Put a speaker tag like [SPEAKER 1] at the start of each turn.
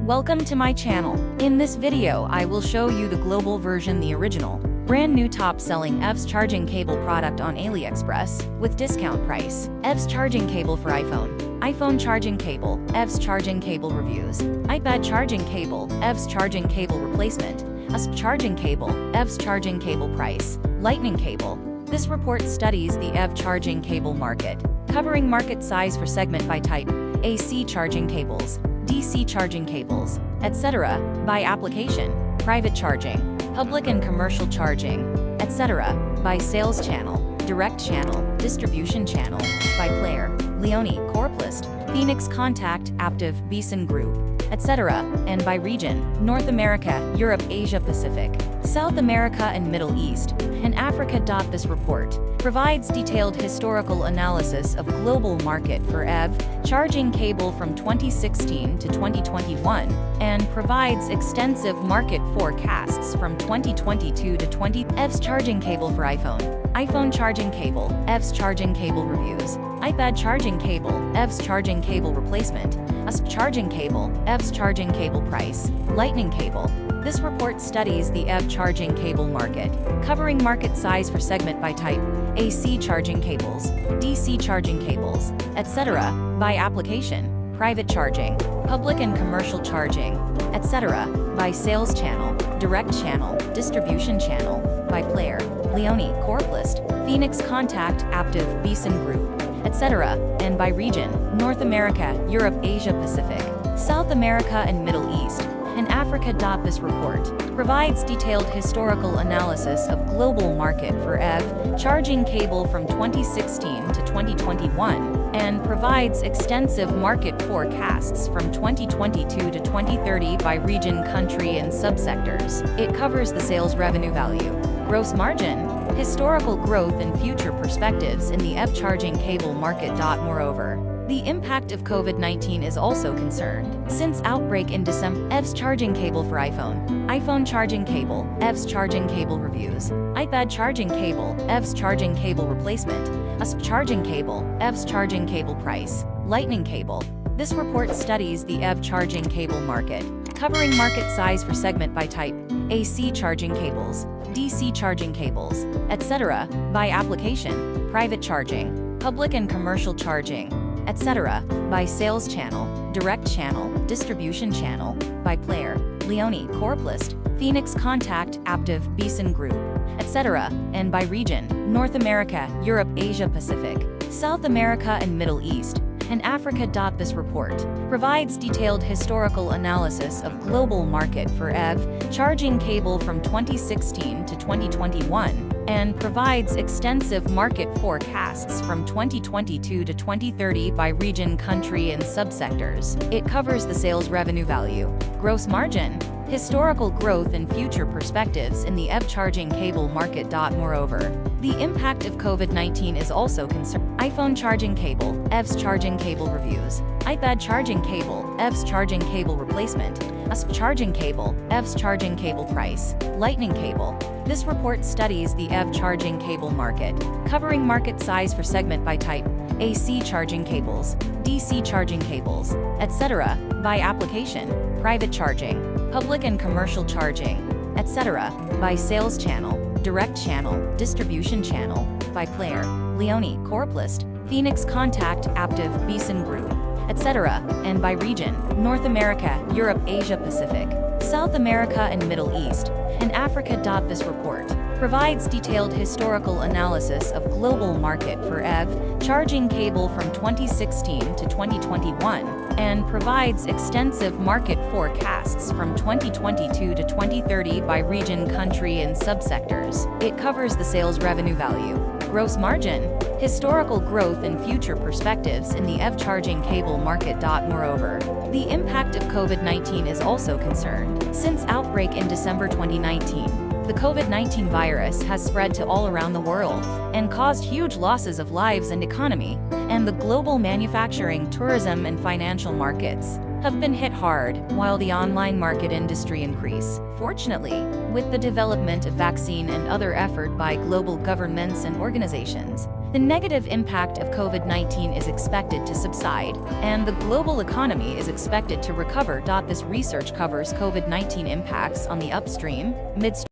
[SPEAKER 1] Welcome to my channel. In this video I will show you the global version, the original, brand new top-selling EVSE charging cable product on Aliexpress, with discount price. EVSE charging cable for iPhone charging cable, EVSE charging cable reviews, iPad charging cable, EVSE charging cable replacement, USB charging cable, EVSE charging cable price, lightning cable. This report studies the EV charging cable market, covering market size for segment by type, AC charging cables, DC charging cables, etc., by application, private charging, public and commercial charging, etc., by sales channel, direct channel, distribution channel, by player, Leone, Corplist, Phoenix Contact, Aptiv, Beeson Group, etc., and by region, North America, Europe, Asia Pacific, South America and Middle East, and Africa. This report provides detailed historical analysis of global market for EV charging cable from 2016 to 2021, and provides extensive market forecasts from 2022 to 2020. EVSE charging cable for iPhone charging cable, EVSE charging cable reviews, iPad charging cable, EVSE charging cable replacement, USB charging cable, EVSE charging cable price, lightning cable. This report studies the EV charging cable market, covering market size for segment by type, AC charging cables, DC charging cables, etc., by application, private charging, public and commercial charging, etc., by sales channel, direct channel, distribution channel, by player, Leone, Corplist, Phoenix Contact, Aptiv, Beeson Group, etc., and by region, North America, Europe, Asia Pacific, South America and Middle East, and Africa. This report provides detailed historical analysis of global market for EV charging cable from 2016 to 2021, and provides extensive market forecasts from 2022 to 2030 by region, country, and subsectors. It covers the sales revenue value, gross margin, historical growth and future perspectives in the EV charging cable market. Moreover, the impact of COVID-19 is also concerned. Since outbreak in December, EVSE charging cable for iPhone charging cable, EVSE charging cable reviews, iPad charging cable, EVSE charging cable replacement, USB charging cable, EVSE charging cable price, lightning cable. This report studies the EV charging cable market, covering market size for segment by type, AC charging cables, DC charging cables, etc., by application, private charging, public and commercial charging, etc., by sales channel, direct channel, distribution channel, by player, Leone, Corplist, Phoenix Contact, Aptiv, Beeson Group, etc., and by region, North America, Europe, Asia Pacific, South America and Middle East, and Africa. This report provides detailed historical analysis of global market for EV charging cable from 2016 to 2021, and provides extensive market forecasts from 2022 to 2030 by region, country, and subsectors. It covers the sales revenue value, gross margin, historical growth and future perspectives in the EV charging cable market. Moreover, the impact of COVID-19 is also concerned. iPhone charging cable, EVSE charging cable reviews, iPad charging cable, EVSE charging cable replacement, USB charging cable, EVSE charging cable price, lightning cable. This report studies the EV charging cable market, covering market size for segment by type, AC charging cables, DC charging cables, etc., by application, private charging, public and commercial charging, etc., by sales channel, direct channel, distribution channel, by player, Leone, Corplist, Phoenix Contact, Aptiv, Beeson Group, etc., and by region, North America, Europe, Asia Pacific, South America and Middle East, and Africa. This report provides detailed historical analysis of global market for EV charging cable from 2016 to 2021, and provides extensive market forecasts from 2022 to 2030 by region, country, and subsectors. It covers the sales revenue value, gross margin, historical growth and future perspectives in the EV charging cable market. Moreover, the impact of COVID-19 is also concerned. Since outbreak in December 2019, the COVID-19 virus has spread to all around the world and caused huge losses of lives and economy, and the global manufacturing, tourism, and financial markets have been hit hard, while the online market industry increase. Fortunately, with the development of vaccine and other effort by global governments and organizations, The negative impact of COVID-19 is expected to subside, and the global economy is expected to recover. This research covers COVID-19 impacts on the upstream, midstream,